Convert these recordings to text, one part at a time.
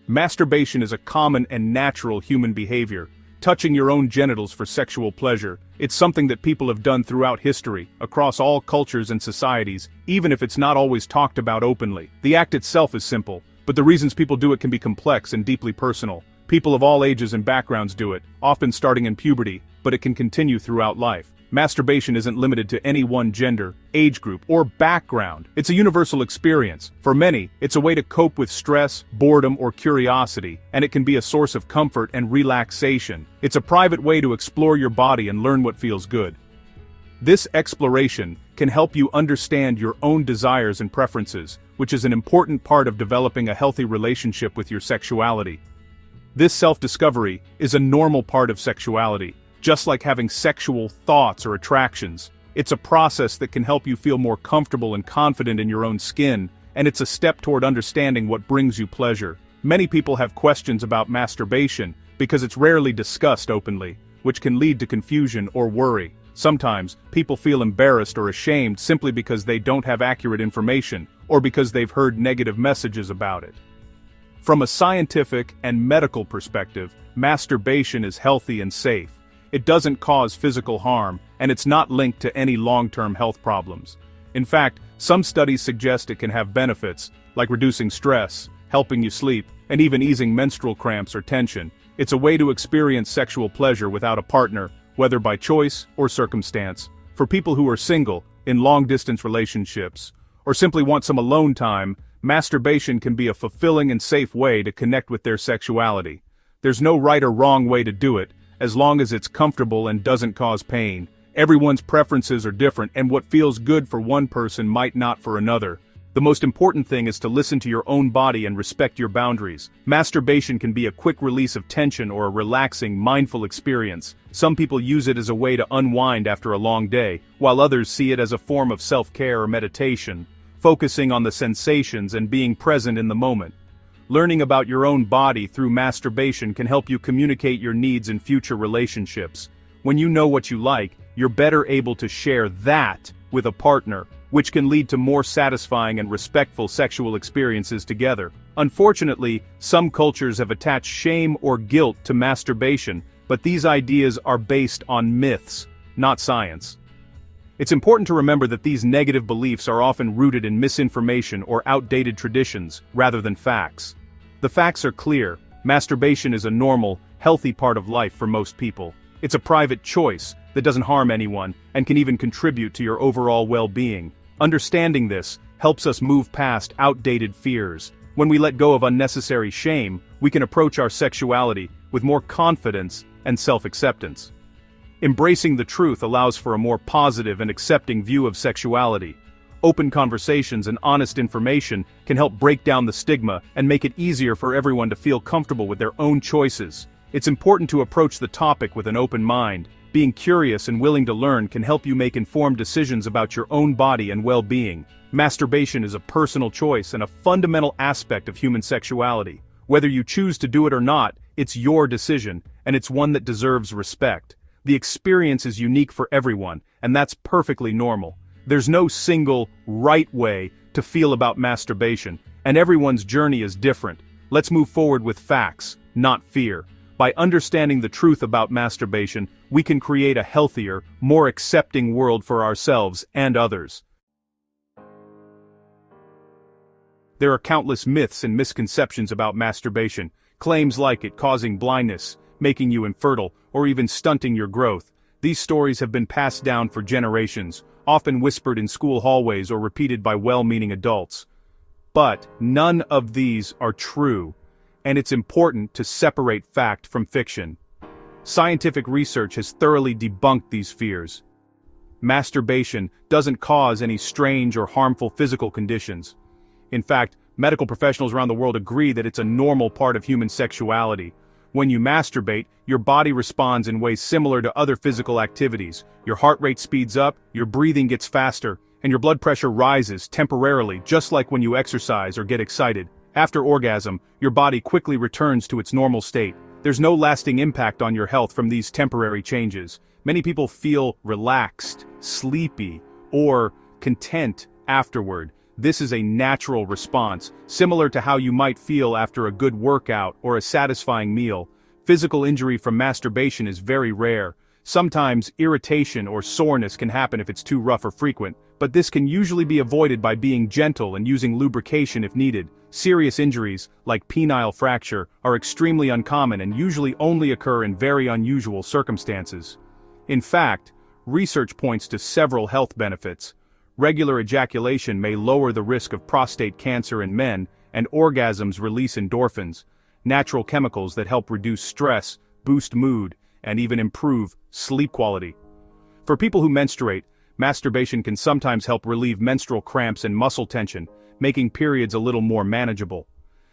Masturbation is a common and natural human behavior. Touching your own genitals for sexual pleasure. It's something that people have done throughout history, across all cultures and societies, even if it's not always talked about openly. The act itself is simple, but the reasons people do it can be complex and deeply personal. People of all ages and backgrounds do it, often starting in puberty, but it can continue throughout life. Masturbation isn't limited to any one gender, age group, or background. It's a universal experience. For many, it's a way to cope with stress, boredom, or curiosity, and it can be a source of comfort and relaxation. It's a private way to explore your body and learn what feels good. This exploration can help you understand your own desires and preferences, which is an important part of developing a healthy relationship with your sexuality. This self-discovery is a normal part of sexuality. Just like having sexual thoughts or attractions, it's a process that can help you feel more comfortable and confident in your own skin, and it's a step toward understanding what brings you pleasure. Many people have questions about masturbation because it's rarely discussed openly, which can lead to confusion or worry. Sometimes, people feel embarrassed or ashamed simply because they don't have accurate information, or because they've heard negative messages about it. From a scientific and medical perspective, masturbation is healthy and safe. It doesn't cause physical harm, and it's not linked to any long-term health problems. In fact, some studies suggest it can have benefits, like reducing stress, helping you sleep, and even easing menstrual cramps or tension. It's a way to experience sexual pleasure without a partner, whether by choice or circumstance. For people who are single, in long-distance relationships, or simply want some alone time, masturbation can be a fulfilling and safe way to connect with their sexuality. There's no right or wrong way to do it, as long as it's comfortable and doesn't cause pain. Everyone's preferences are different, and what feels good for one person might not for another. The most important thing is to listen to your own body and respect your boundaries. Masturbation can be a quick release of tension or a relaxing, mindful experience. Some people use it as a way to unwind after a long day, while others see it as a form of self-care or meditation, focusing on the sensations and being present in the moment. Learning about your own body through masturbation can help you communicate your needs in future relationships. When you know what you like, you're better able to share that with a partner, which can lead to more satisfying and respectful sexual experiences together. Unfortunately, some cultures have attached shame or guilt to masturbation, but these ideas are based on myths, not science. It's important to remember that these negative beliefs are often rooted in misinformation or outdated traditions, rather than facts. The facts are clear. Masturbation is a normal, healthy part of life for most people. It's a private choice that doesn't harm anyone and can even contribute to your overall well-being. Understanding this helps us move past outdated fears. When we let go of unnecessary shame, we can approach our sexuality with more confidence and self-acceptance. Embracing the truth allows for a more positive and accepting view of sexuality. Open conversations and honest information can help break down the stigma and make it easier for everyone to feel comfortable with their own choices. It's important to approach the topic with an open mind. Being curious and willing to learn can help you make informed decisions about your own body and well-being. Masturbation is a personal choice and a fundamental aspect of human sexuality. Whether you choose to do it or not, it's your decision, and it's one that deserves respect. The experience is unique for everyone, and that's perfectly normal. There's no single, right way to feel about masturbation, and everyone's journey is different. Let's move forward with facts, not fear. By understanding the truth about masturbation, we can create a healthier, more accepting world for ourselves and others. There are countless myths and misconceptions about masturbation, claims like it causing blindness, making you infertile, or even stunting your growth. These stories have been passed down for generations, often whispered in school hallways or repeated by well-meaning adults. But none of these are true, and it's important to separate fact from fiction. Scientific research has thoroughly debunked these fears. Masturbation doesn't cause any strange or harmful physical conditions. In fact, medical professionals around the world agree that it's a normal part of human sexuality. When you masturbate, your body responds in ways similar to other physical activities. Your heart rate speeds up, your breathing gets faster, and your blood pressure rises temporarily, just like when you exercise or get excited. After orgasm, your body quickly returns to its normal state. There's no lasting impact on your health from these temporary changes. Many people feel relaxed, sleepy, or content afterward. This is a natural response, similar to how you might feel after a good workout or a satisfying meal. Physical injury from masturbation is very rare. Sometimes irritation or soreness can happen if it's too rough or frequent, but this can usually be avoided by being gentle and using lubrication if needed. Serious injuries, like penile fracture, are extremely uncommon and usually only occur in very unusual circumstances. In fact, research points to several health benefits. Regular ejaculation may lower the risk of prostate cancer in men, and orgasms release endorphins, natural chemicals that help reduce stress, boost mood, and even improve sleep quality. For people who menstruate, masturbation can sometimes help relieve menstrual cramps and muscle tension, making periods a little more manageable.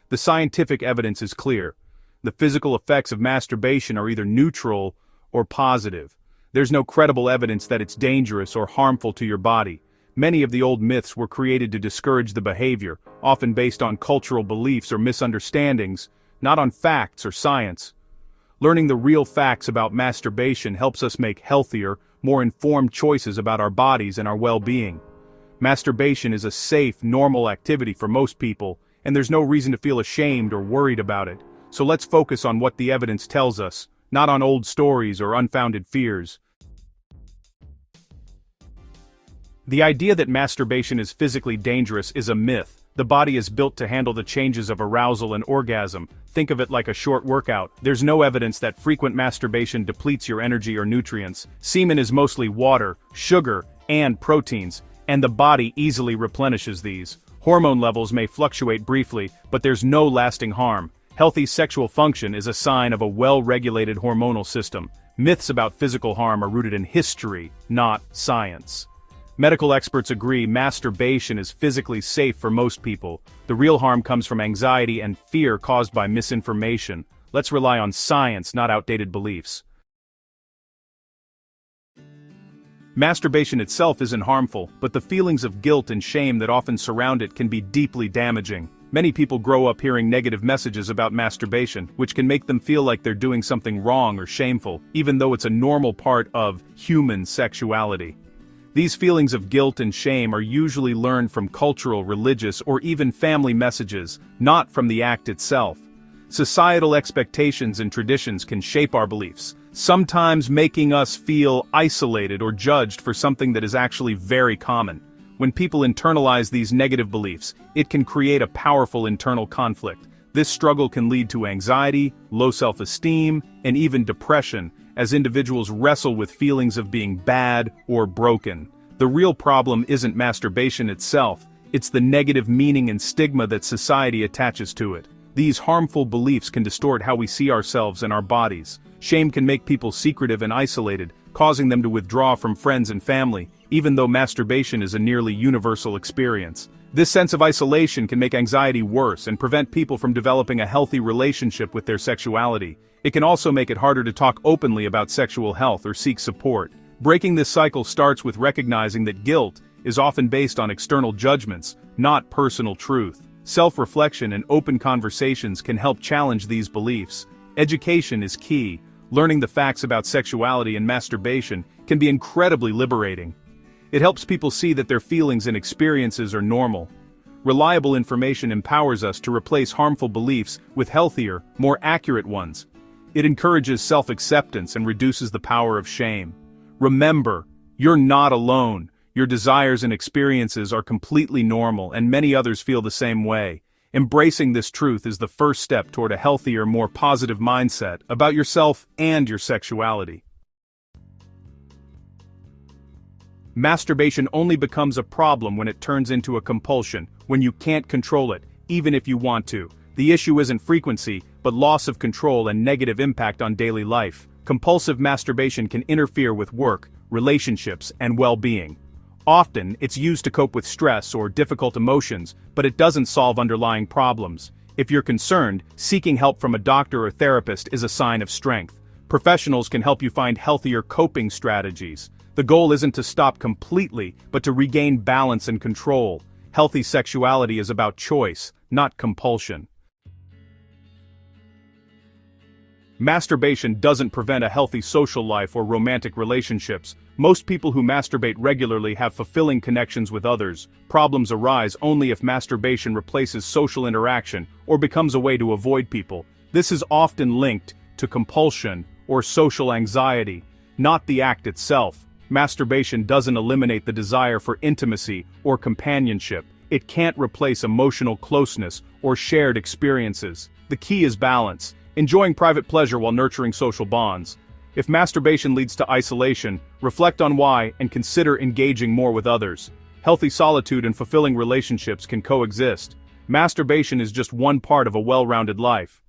The scientific evidence is clear. The physical effects of masturbation are either neutral or positive. There's no credible evidence that it's dangerous or harmful to your body. Many of the old myths were created to discourage the behavior, often based on cultural beliefs or misunderstandings, not on facts or science. Learning the real facts about masturbation helps us make healthier, more informed choices about our bodies and our well-being. Masturbation is a safe, normal activity for most people, and there's no reason to feel ashamed or worried about it. So let's focus on what the evidence tells us, not on old stories or unfounded fears. The idea that masturbation is physically dangerous is a myth. The body is built to handle the changes of arousal and orgasm. Think of it like a short workout. There's no evidence that frequent masturbation depletes your energy or nutrients. Semen is mostly water, sugar, and proteins, and the body easily replenishes these. Hormone levels may fluctuate briefly, but there's no lasting harm. Healthy sexual function is a sign of a well-regulated hormonal system. Myths about physical harm are rooted in history, not science. Medical experts agree masturbation is physically safe for most people. The real harm comes from anxiety and fear caused by misinformation. Let's rely on science, not outdated beliefs. Masturbation itself isn't harmful, but the feelings of guilt and shame that often surround it can be deeply damaging. Many people grow up hearing negative messages about masturbation, which can make them feel like they're doing something wrong or shameful, even though it's a normal part of human sexuality. These feelings of guilt and shame are usually learned from cultural, religious, or even family messages, not from the act itself. Societal expectations and traditions can shape our beliefs, sometimes making us feel isolated or judged for something that is actually very common. When people internalize these negative beliefs, it can create a powerful internal conflict. This struggle can lead to anxiety, low self-esteem, and even depression, as individuals wrestle with feelings of being bad or broken. The real problem isn't masturbation itself, it's the negative meaning and stigma that society attaches to it. These harmful beliefs can distort how we see ourselves and our bodies. Shame can make people secretive and isolated, causing them to withdraw from friends and family, even though masturbation is a nearly universal experience. This sense of isolation can make anxiety worse and prevent people from developing a healthy relationship with their sexuality. It can also make it harder to talk openly about sexual health or seek support. Breaking this cycle starts with recognizing that guilt is often based on external judgments, not personal truth. Self-reflection and open conversations can help challenge these beliefs. Education is key. Learning the facts about sexuality and masturbation can be incredibly liberating. It helps people see that their feelings and experiences are normal. Reliable information empowers us to replace harmful beliefs with healthier, more accurate ones. It encourages self-acceptance and reduces the power of shame. Remember, you're not alone. Your desires and experiences are completely normal, and many others feel the same way. Embracing this truth is the first step toward a healthier, more positive mindset about yourself and your sexuality. Masturbation only becomes a problem when it turns into a compulsion, when you can't control it, even if you want to. The issue isn't frequency, but loss of control and negative impact on daily life. Compulsive masturbation can interfere with work, relationships, and well-being. Often, it's used to cope with stress or difficult emotions, but it doesn't solve underlying problems. If you're concerned, seeking help from a doctor or therapist is a sign of strength. Professionals can help you find healthier coping strategies. The goal isn't to stop completely, but to regain balance and control. Healthy sexuality is about choice, not compulsion. Masturbation doesn't prevent a healthy social life or romantic relationships. Most people who masturbate regularly have fulfilling connections with others. Problems arise only if masturbation replaces social interaction or becomes a way to avoid people. This is often linked to compulsion or social anxiety, not the act itself. Masturbation doesn't eliminate the desire for intimacy or companionship. It can't replace emotional closeness or shared experiences. The key is balance, enjoying private pleasure while nurturing social bonds. If masturbation leads to isolation, reflect on why and consider engaging more with others. Healthy solitude and fulfilling relationships can coexist. Masturbation is just one part of a well-rounded life.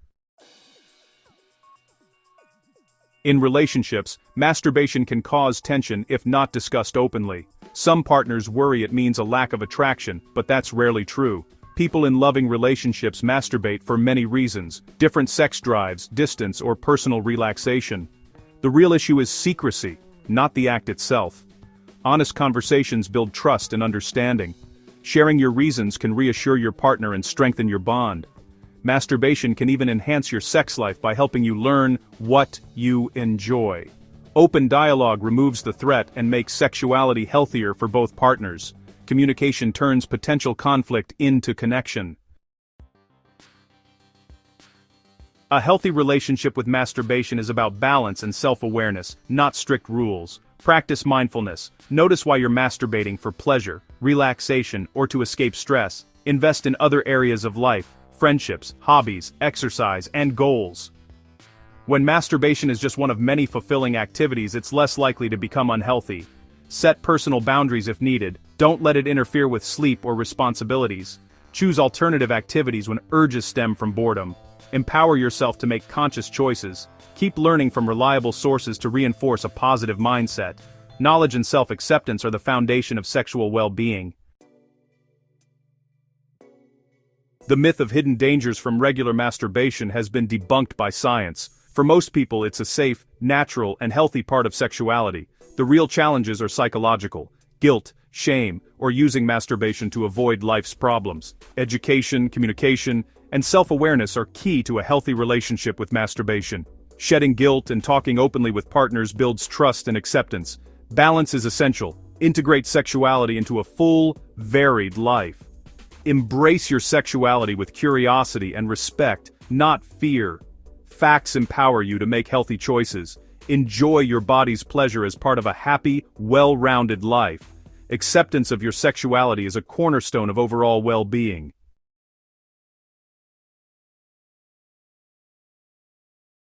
In relationships, masturbation can cause tension if not discussed openly. Some partners worry it means a lack of attraction, but that's rarely true. People in loving relationships masturbate for many reasons: different sex drives, distance, or personal relaxation. The real issue is secrecy, not the act itself. Honest conversations build trust and understanding. Sharing your reasons can reassure your partner and strengthen your bond. Masturbation can even enhance your sex life by helping you learn what you enjoy. Open dialogue removes the threat and makes sexuality healthier for both partners. Communication turns potential conflict into connection. A healthy relationship with masturbation is about balance and self-awareness, not strict rules. Practice mindfulness. Notice why you're masturbating: for pleasure, relaxation, or to escape stress. Invest in other areas of life: friendships, hobbies, exercise, and goals. When masturbation is just one of many fulfilling activities, it's less likely to become unhealthy. Set personal boundaries if needed. Don't let it interfere with sleep or responsibilities. Choose alternative activities when urges stem from boredom. Empower yourself to make conscious choices. Keep learning from reliable sources to reinforce a positive mindset. Knowledge and self-acceptance are the foundation of sexual well-being. The myth of hidden dangers from regular masturbation has been debunked by science. For most people, it's a safe, natural, and healthy part of sexuality. The real challenges are psychological: guilt, shame, or using masturbation to avoid life's problems. Education, communication, and self-awareness are key to a healthy relationship with masturbation. Shedding guilt and talking openly with partners builds trust and acceptance. Balance is essential. Integrate sexuality into a full, varied life. Embrace your sexuality with curiosity and respect, not fear. Facts empower you to make healthy choices. Enjoy your body's pleasure as part of a happy, well-rounded life. Acceptance of your sexuality is a cornerstone of overall well-being.